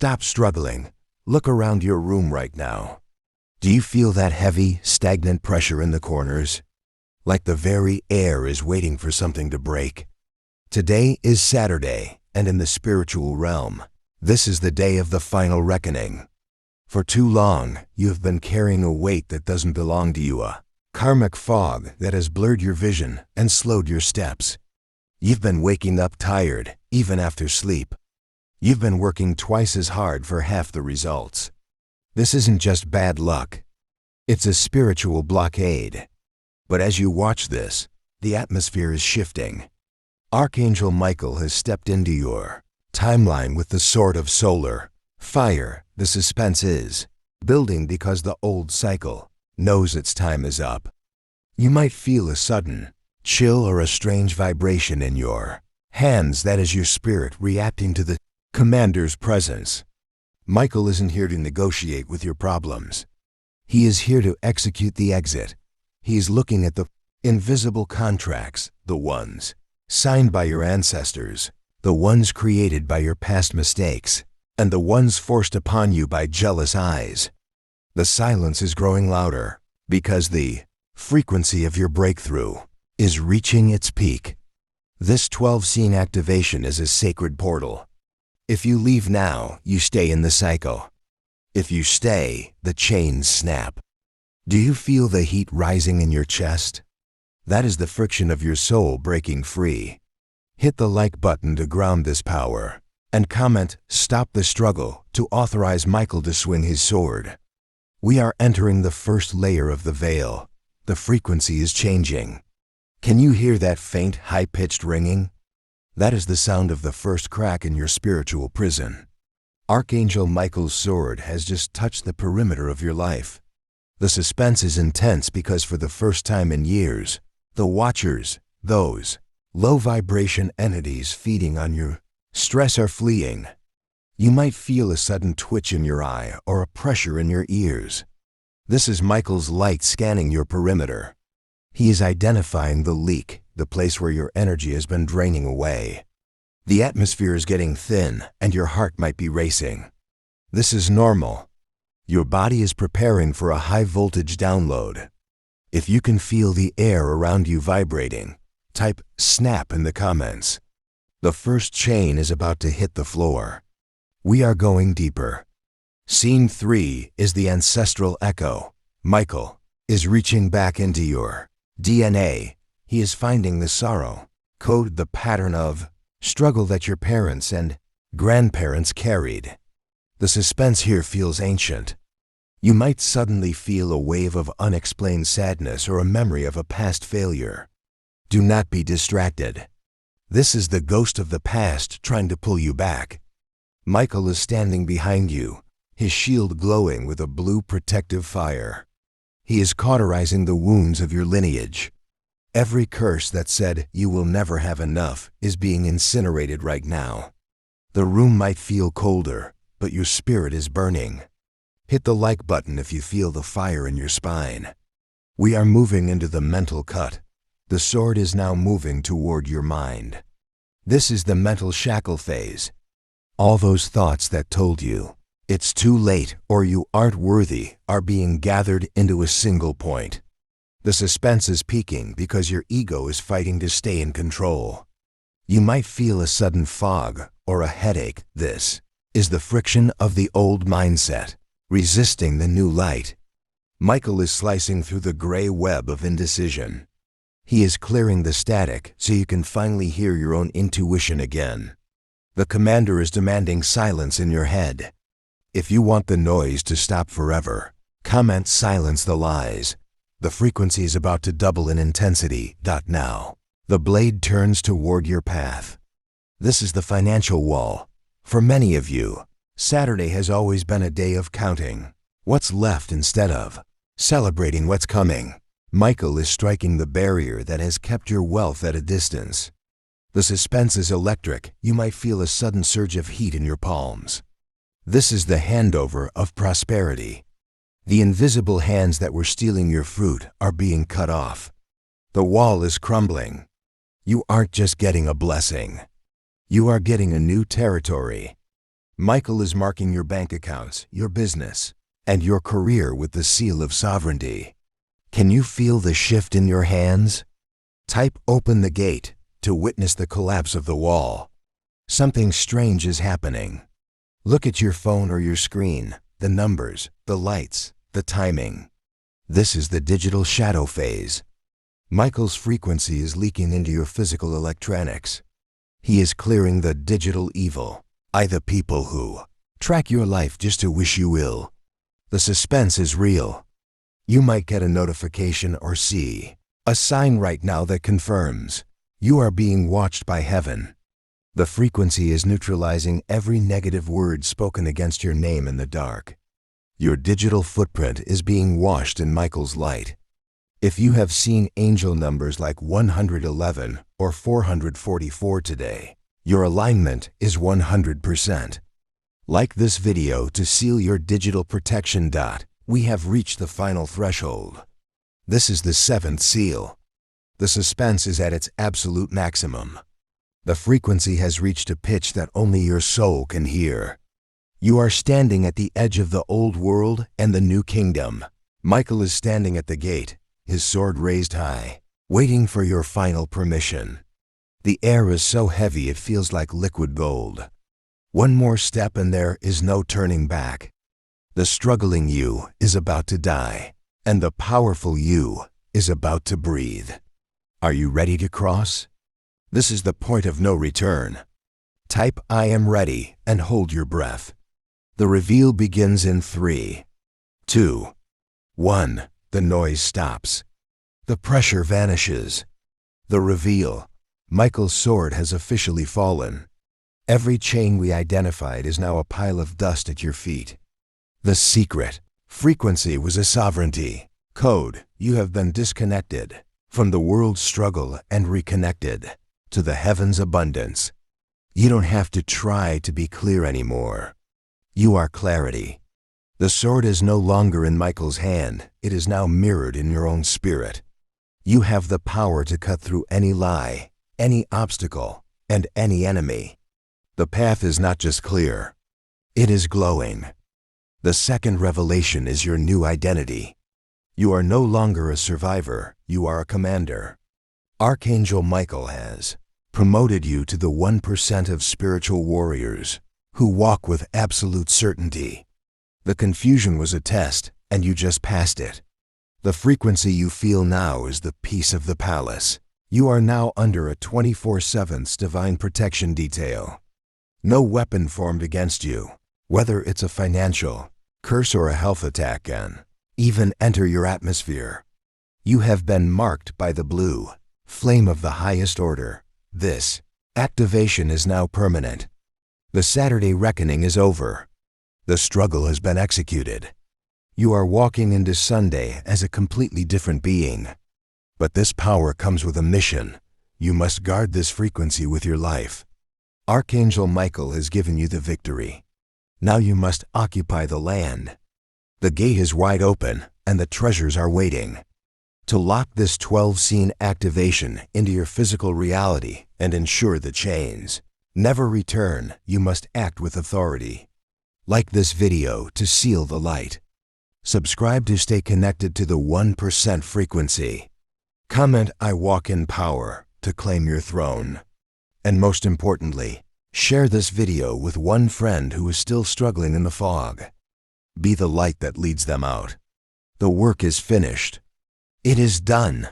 Stop struggling. Look around your room right now. Do you feel that heavy, stagnant pressure in the corners? Like the very air is waiting for something to break. Today is Saturday, and in the spiritual realm, this is the day of the final reckoning. For too long, you have been carrying a weight that doesn't belong to you, a karmic fog that has blurred your vision and slowed your steps. You've been waking up tired, even after sleep. You've been working twice as hard for half the results. This isn't just bad luck. It's a spiritual blockade. But as you watch this, the atmosphere is shifting. Archangel Michael has stepped into your timeline with the sword of solar fire. The suspense is building because the old cycle knows its time is up. You might feel a sudden chill or a strange vibration in your hands. That is your spirit reacting to the commander's presence. Michael isn't here to negotiate with your problems. He is here to execute the exit. He is looking at the invisible contracts, the ones signed by your ancestors, the ones created by your past mistakes, and the ones forced upon you by jealous eyes. The silence is growing louder because the frequency of your breakthrough is reaching its peak. This 12-scene activation is a sacred portal. If you leave now, you stay in the cycle. If you stay, the chains snap. Do you feel the heat rising in your chest? That is the friction of your soul breaking free. Hit the like button to ground this power, and comment "Stop the struggle" to authorize Michael to swing his sword. We are entering the first layer of the veil. The frequency is changing. Can you hear that faint, high-pitched ringing? That is the sound of the first crack in your spiritual prison. Archangel Michael's sword has just touched the perimeter of your life. The suspense is intense because for the first time in years, the watchers, those low-vibration entities feeding on your stress, are fleeing. You might feel a sudden twitch in your eye or a pressure in your ears. This is Michael's light scanning your perimeter. He is identifying the leak, the place where your energy has been draining away. The atmosphere is getting thin and your heart might be racing. This is normal. Your body is preparing for a high-voltage download. If you can feel the air around you vibrating, type "snap" in the comments. The first chain is about to hit the floor. We are going deeper. Scene 3 is the Ancestral Echo. Michael is reaching back into your DNA. He is finding the sorrow, code, the pattern of struggle that your parents and grandparents carried. The suspense here feels ancient. You might suddenly feel a wave of unexplained sadness or a memory of a past failure. Do not be distracted. This is the ghost of the past trying to pull you back. Michael is standing behind you, his shield glowing with a blue protective fire. He is cauterizing the wounds of your lineage. Every curse that said you will never have enough is being incinerated right now. The room might feel colder, but your spirit is burning. Hit the like button if you feel the fire in your spine. We are moving into the mental cut. The sword is now moving toward your mind. This is the mental shackle phase. All those thoughts that told you it's too late or you aren't worthy are being gathered into a single point. The suspense is peaking because your ego is fighting to stay in control. You might feel a sudden fog or a headache. This is the friction of the old mindset, resisting the new light. Michael is slicing through the gray web of indecision. He is clearing the static so you can finally hear your own intuition again. The commander is demanding silence in your head. If you want the noise to stop forever, comment "Silence the lies." The frequency is about to double in intensity. Now, the blade turns toward your path. This is the financial wall. For many of you, Saturday has always been a day of counting what's left instead of celebrating what's coming. Michael is striking the barrier that has kept your wealth at a distance. The suspense is electric. You might feel a sudden surge of heat in your palms. This is the handover of prosperity. The invisible hands that were stealing your fruit are being cut off. The wall is crumbling. You aren't just getting a blessing. You are getting a new territory. Michael is marking your bank accounts, your business, and your career with the seal of sovereignty. Can you feel the shift in your hands? Type "Open the gate" to witness the collapse of the wall. Something strange is happening. Look at your phone or your screen, the numbers, the lights, the timing. This is the digital shadow phase. Michael's frequency is leaking into your physical electronics. He is clearing the digital evil, the people who track your life just to wish you ill. The suspense is real. You might get a notification or see a sign right now that confirms you are being watched by heaven. The frequency is neutralizing every negative word spoken against your name in the dark. Your digital footprint is being washed in Michael's light. If you have seen angel numbers like 111 or 444 today, your alignment is 100%. Like this video to seal your digital protection. We have reached the final threshold. This is the 7th seal. The suspense is at its absolute maximum. The frequency has reached a pitch that only your soul can hear. You are standing at the edge of the old world and the new kingdom. Michael is standing at the gate, his sword raised high, waiting for your final permission. The air is so heavy it feels like liquid gold. One more step and there is no turning back. The struggling you is about to die, and the powerful you is about to breathe. Are you ready to cross? This is the point of no return. Type "I am ready" and hold your breath. The reveal begins in 3, 2, 1. The noise stops. The pressure vanishes. The reveal. Michael's sword has officially fallen. Every chain we identified is now a pile of dust at your feet. The secret. Frequency was a sovereignty. Code. You have been disconnected from the world's struggle and reconnected to the heavens' abundance. You don't have to try to be clear anymore. You are clarity. The sword is no longer in Michael's hand, it is now mirrored in your own spirit. You have the power to cut through any lie, any obstacle, and any enemy. The path is not just clear, it is glowing. The second revelation is your new identity. You are no longer a survivor, you are a commander. Archangel Michael has promoted you to the 1% of spiritual warriors who walk with absolute certainty. The confusion was a test, and you just passed it. The frequency you feel now is the peace of the palace. You are now under a 24/7 divine protection detail. No weapon formed against you, whether it's a financial curse or a health attack, can even enter your atmosphere. You have been marked by the blue flame of the highest order. This activation is now permanent. The Saturday reckoning is over. The struggle has been executed. You are walking into Sunday as a completely different being. But this power comes with a mission. You must guard this frequency with your life. Archangel Michael has given you the victory. Now you must occupy the land. The gate is wide open and the treasures are waiting. To lock this 12-scene activation into your physical reality and ensure the chains never return, you must act with authority. Like this video to seal the light. Subscribe to stay connected to the 1% frequency. Comment "I walk in power" to claim your throne. And most importantly, share this video with one friend who is still struggling in the fog. Be the light that leads them out. The work is finished. It is done.